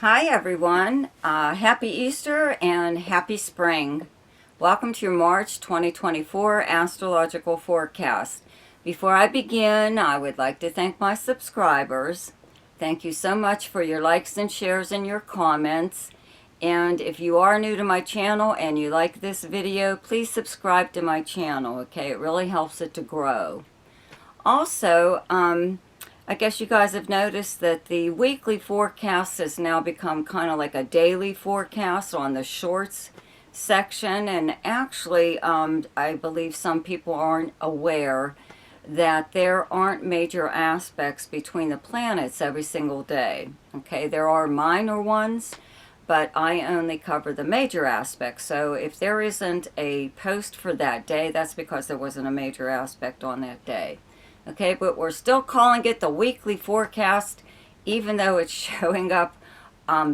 Hi everyone, happy Easter and happy spring. Welcome to your March 2024 Astrological Forecast. Before I begin, I would like to thank my subscribers. Thank you so much for your likes and shares and your comments. And if you are new to my channel and you like this video, please subscribe to my channel, okay? It really helps it to grow. Also, I guess you guys have noticed that the weekly forecast has now become kind of like a daily forecast on the shorts section. And actually, I believe some people aren't aware that there aren't major aspects between the planets every single day. Okay, there are minor ones, but I only cover the major aspects. So if there isn't a post for that day, that's because there wasn't a major aspect on that day. Okay, but we're still calling it the weekly forecast, even though it's showing up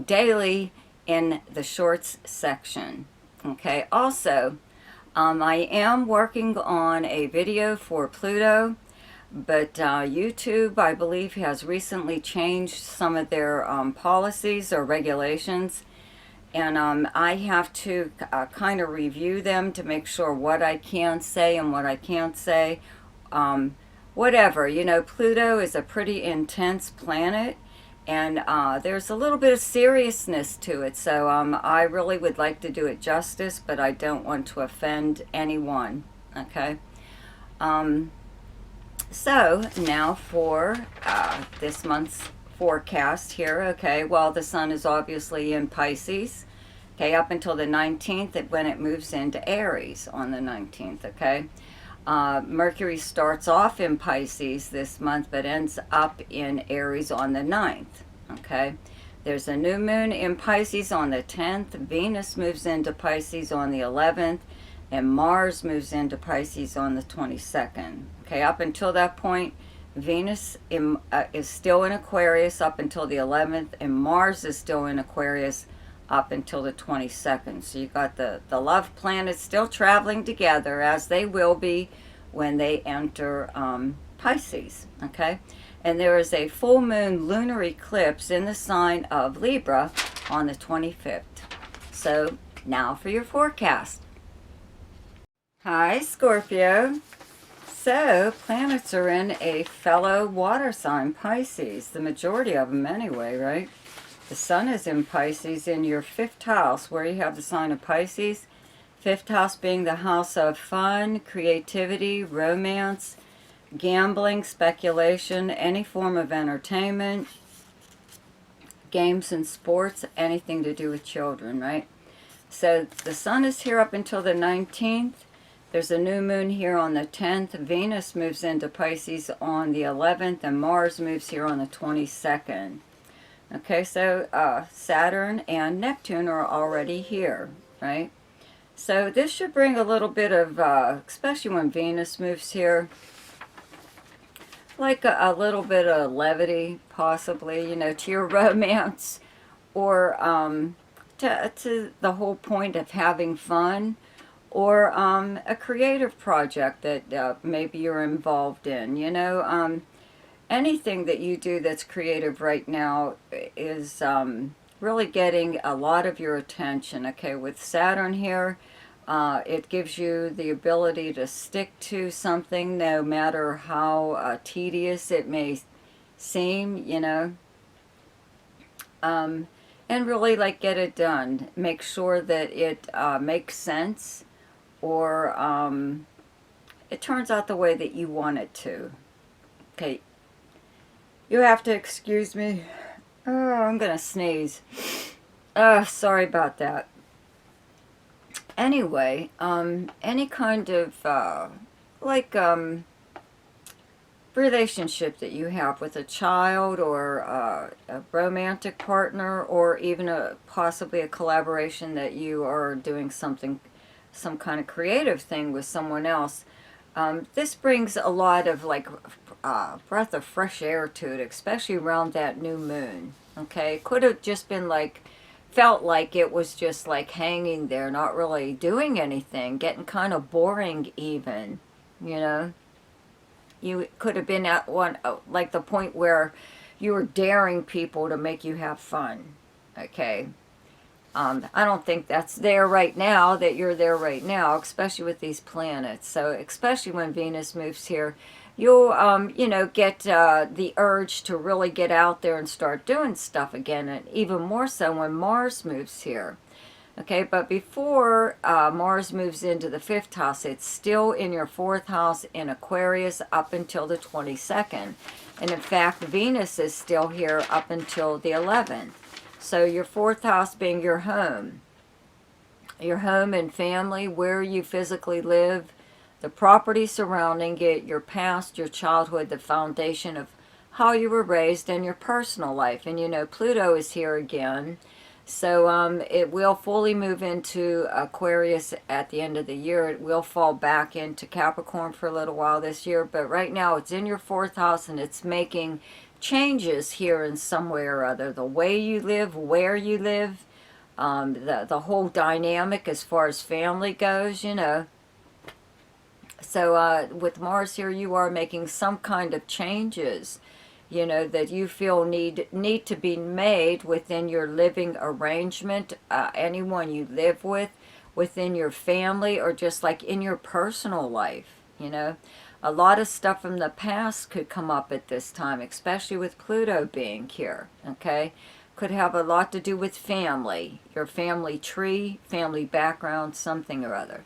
daily in the shorts section. Okay, also, I am working on a video for Pluto, but YouTube, I believe, has recently changed some of their policies or regulations, and I have to kind of review them to make sure what I can say and what I can't say. Whatever, you know, Pluto is a pretty intense planet, and there's a little bit of seriousness to it, so I really would like to do it justice, but I don't want to offend anyone, okay? So now for this month's forecast here, okay? Well, the sun is obviously in Pisces, okay, up until the 19th, when it moves into Aries on the 19th, okay? Mercury starts off in Pisces this month, but ends up in Aries on the 9th, okay? There's a new moon in Pisces on the 10th. Venus moves into Pisces on the 11th, and Mars moves into Pisces on the 22nd. Okay, up until that point, Venus is still in Aquarius up until the 11th, and Mars is still in Aquarius up until the 22nd. So you got the love planets still traveling together, as they will be when they enter Pisces, okay? And there is a full moon lunar eclipse in the sign of Libra on the 25th. So now for your forecast. Hi, Scorpio. So planets are in a fellow water sign, Pisces, the majority of them anyway, right? The sun is in Pisces in your 5th house, where you have the sign of Pisces. 5th house being the house of fun, creativity, romance, gambling, speculation, any form of entertainment, games and sports, anything to do with children, right? So the sun is here up until the 19th. There's a new moon here on the 10th. Venus moves into Pisces on the 11th, and Mars moves here on the 22nd. Okay, so Saturn and Neptune are already here, right? So this should bring a little bit of, especially when Venus moves here, like a little bit of levity, possibly, you know, to your romance, or to the whole point of having fun, or a creative project that maybe you're involved in, you know. Anything that you do that's creative right now is really getting a lot of your attention, okay? With Saturn here, it gives you the ability to stick to something no matter how tedious it may seem, you know. And really, like, get it done. Make sure that it makes sense, or it turns out the way that you want it to. Okay. You have to excuse me. Oh, I'm going to sneeze. Sorry about that. Anyway, any kind of, relationship that you have with a child, or a romantic partner, or even possibly a collaboration that you are doing some kind of creative thing with someone else. This brings a lot of, like, breath of fresh air to it, especially around that new moon, okay? It could have just been like, felt like it was just like hanging there, not really doing anything, getting kind of boring even, you know? You could have been at one, like the point where you were daring people to make you have fun, Okay. I don't think that's there right now, that you're there right now, especially with these planets. So especially when Venus moves here, you'll, get the urge to really get out there and start doing stuff again. And even more so when Mars moves here. Okay, but before Mars moves into the 5th house, it's still in your 4th house in Aquarius up until the 22nd. And in fact, Venus is still here up until the 11th. So your 4th house being your home and family, where you physically live, the property surrounding it, your past, your childhood, the foundation of how you were raised, and your personal life. And Pluto is here again. So it will fully move into Aquarius at the end of the year. It will fall back into Capricorn for a little while this year. But right now it's in your 4th house, and it's making changes here in some way or other. The way you live, where you live, the whole dynamic as far as family goes, So with Mars here, you are making some kind of changes, that you feel need to be made within your living arrangement, anyone you live with, within your family, or just like in your personal life, A lot of stuff from the past could come up at this time, especially with Pluto being here, okay? Could have a lot to do with family, your family tree, family background, something or other.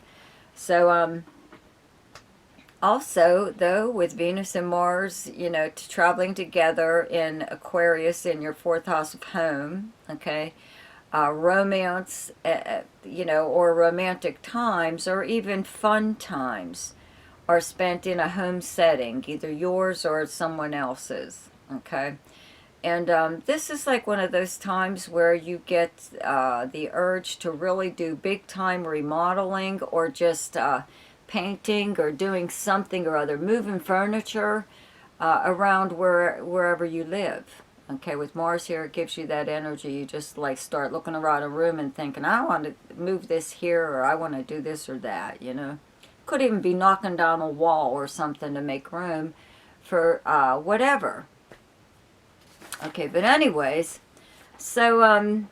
So, also, though, with Venus and Mars, traveling together in Aquarius in your 4th house of home, okay, romance, or romantic times, or even fun times are spent in a home setting, either yours or someone else's, okay? And this is like one of those times where you get the urge to really do big-time remodeling, or just painting, or doing something or other, moving furniture around wherever you live. Okay, with Mars here, it gives you that energy. You just like start looking around a room and thinking, I want to move this here, or I want to do this or that, Could even be knocking down a wall or something to make room for whatever. Okay, but anyways, so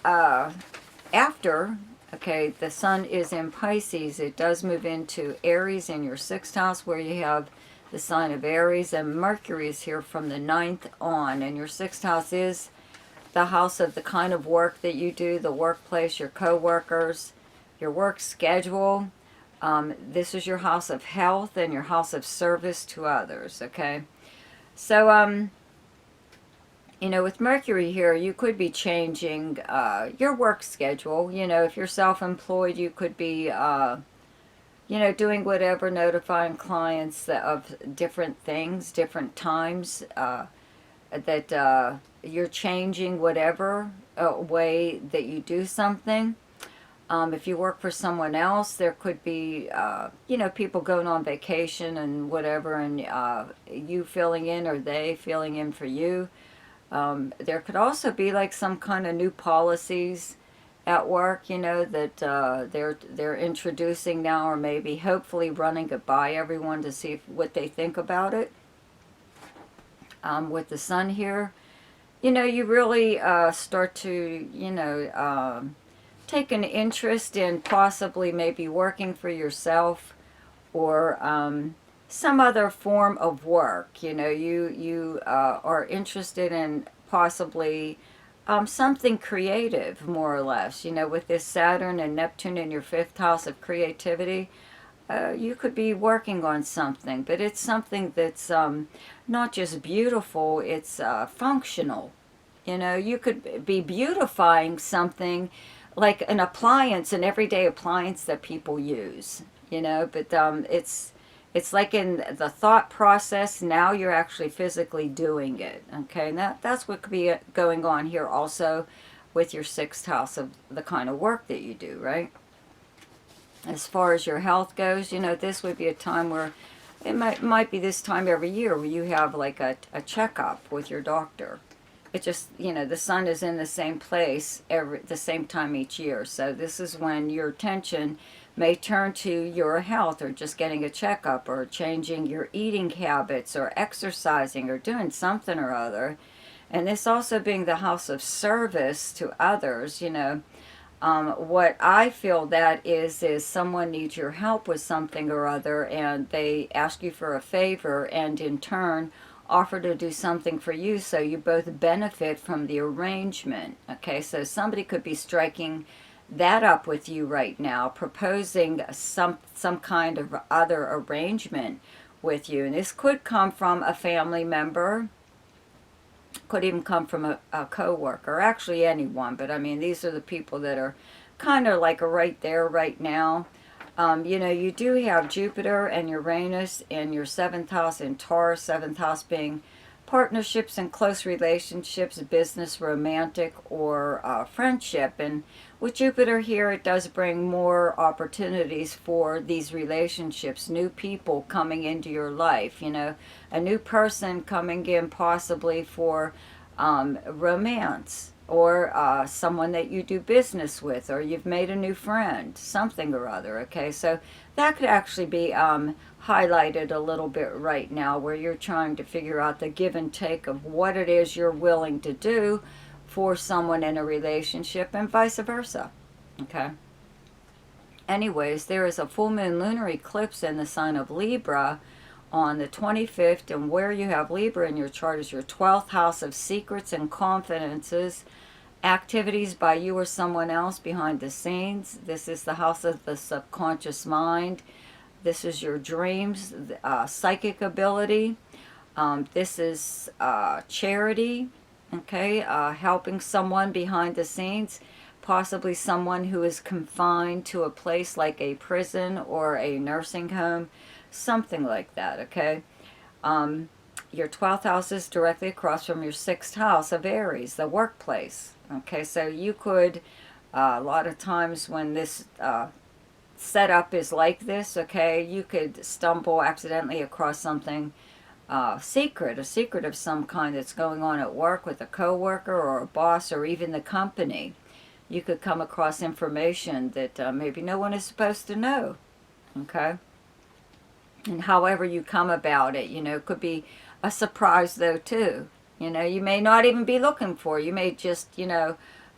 after, okay, the sun is in Pisces, it does move into Aries in your 6th house, where you have the sign of Aries, and Mercury is here from the 9th on, and your 6th house is the house of the kind of work that you do, the workplace, your co-workers, your work schedule. This is your house of health and your house of service to others, okay? So, with Mercury here, you could be changing your work schedule. If you're self-employed, you could be, doing whatever, notifying clients of different things, different times, that you're changing whatever way that you do something. If you work for someone else, there could be, people going on vacation and whatever, and you filling in, or they filling in for you. There could also be like some kind of new policies at work, that they're introducing now, or maybe hopefully running it by everyone to see what they think about it. With the sun here, you really start to, take an interest in possibly maybe working for yourself, or some other form of work. You are interested in possibly something creative, more or less. With this Saturn and Neptune in your 5th house of creativity, you could be working on something, but it's something that's not just beautiful, it's functional. You could be beautifying something like an appliance, an everyday appliance that people use, but it's like in the thought process, now you're actually physically doing it, okay? And that's what could be going on here also with your 6th house of the kind of work that you do, right? As far as your health goes, this would be a time where, it might be this time every year where you have like a checkup with your doctor. It just, the sun is in the same place the same time each year. So this is when your attention may turn to your health, or just getting a checkup, or changing your eating habits, or exercising, or doing something or other. And this also being the house of service to others, what I feel that is someone needs your help with something or other, and they ask you for a favor, and in turn offer to do something for you, so you both benefit from the arrangement. Okay, so somebody could be striking that up with you right now, proposing some kind of other arrangement with you. And this could come from a family member, could even come from a co-worker, actually anyone, but I mean, these are the people that are kind of like right there right now. You do have Jupiter and Uranus in your 7th house in Taurus, 7th house being partnerships and close relationships, business, romantic, or friendship. And with Jupiter here, it does bring more opportunities for these relationships, new people coming into your life, a new person coming in possibly for romance, or someone that you do business with, or you've made a new friend, something or other. Okay, so that could actually be highlighted a little bit right now, where you're trying to figure out the give and take of what it is you're willing to do for someone in a relationship, and vice versa. Okay, anyways, there is a full moon lunar eclipse in the sign of Libra on the 25th, and where you have Libra in your chart is your 12th house of secrets and confidences, activities by you or someone else behind the scenes. This is the house of the subconscious mind. This is your dreams, psychic ability. This is charity, okay, helping someone behind the scenes, possibly someone who is confined to a place like a prison or a nursing home, something like that. Okay, your 12th house is directly across from your 6th house of Aries, the workplace. Okay, so you could a lot of times when this setup is like this, okay, you could stumble accidentally across something a secret of some kind that's going on at work with a coworker or a boss, or even the company. You could come across information that maybe no one is supposed to know. Okay, and however you come about it, it could be a surprise though too. You may not even be looking for. You may just,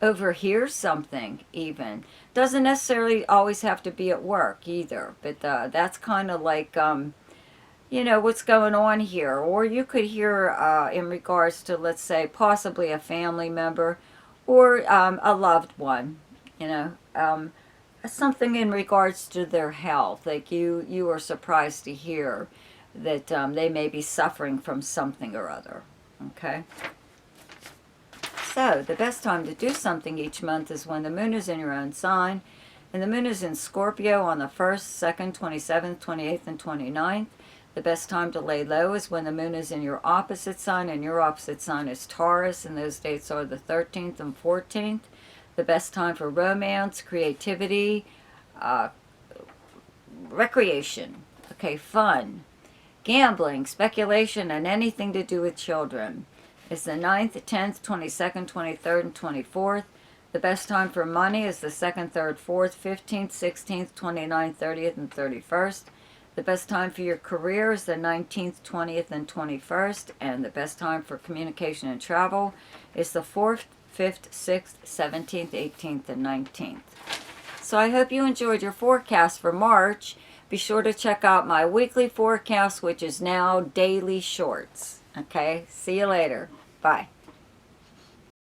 overhear something even. Doesn't necessarily always have to be at work either, but that's kind of like, what's going on here. Or you could hear in regards to, let's say, possibly a family member or a loved one, something in regards to their health, like you are surprised to hear that they may be suffering from something or other. Okay, so the best time to do something each month is when the moon is in your own sign, and the moon is in Scorpio on the 1st, 2nd, 27th, 28th, and 29th. The best time to lay low is when the moon is in your opposite sign, and your opposite sign is Taurus, and those dates are the 13th and 14th. The best time for romance, creativity, recreation, okay, fun, gambling, speculation, and anything to do with children is the 9th, 10th, 22nd, 23rd, and 24th. The best time for money is the 2nd, 3rd, 4th, 15th, 16th, 29th, 30th, and 31st. The best time for your career is the 19th, 20th, and 21st. And the best time for communication and travel is the 4th, 5th, 6th, 17th, 18th, and 19th. So I hope you enjoyed your forecast for March. Be sure to check out my weekly forecast, which is now daily shorts. Okay, see you later. Bye.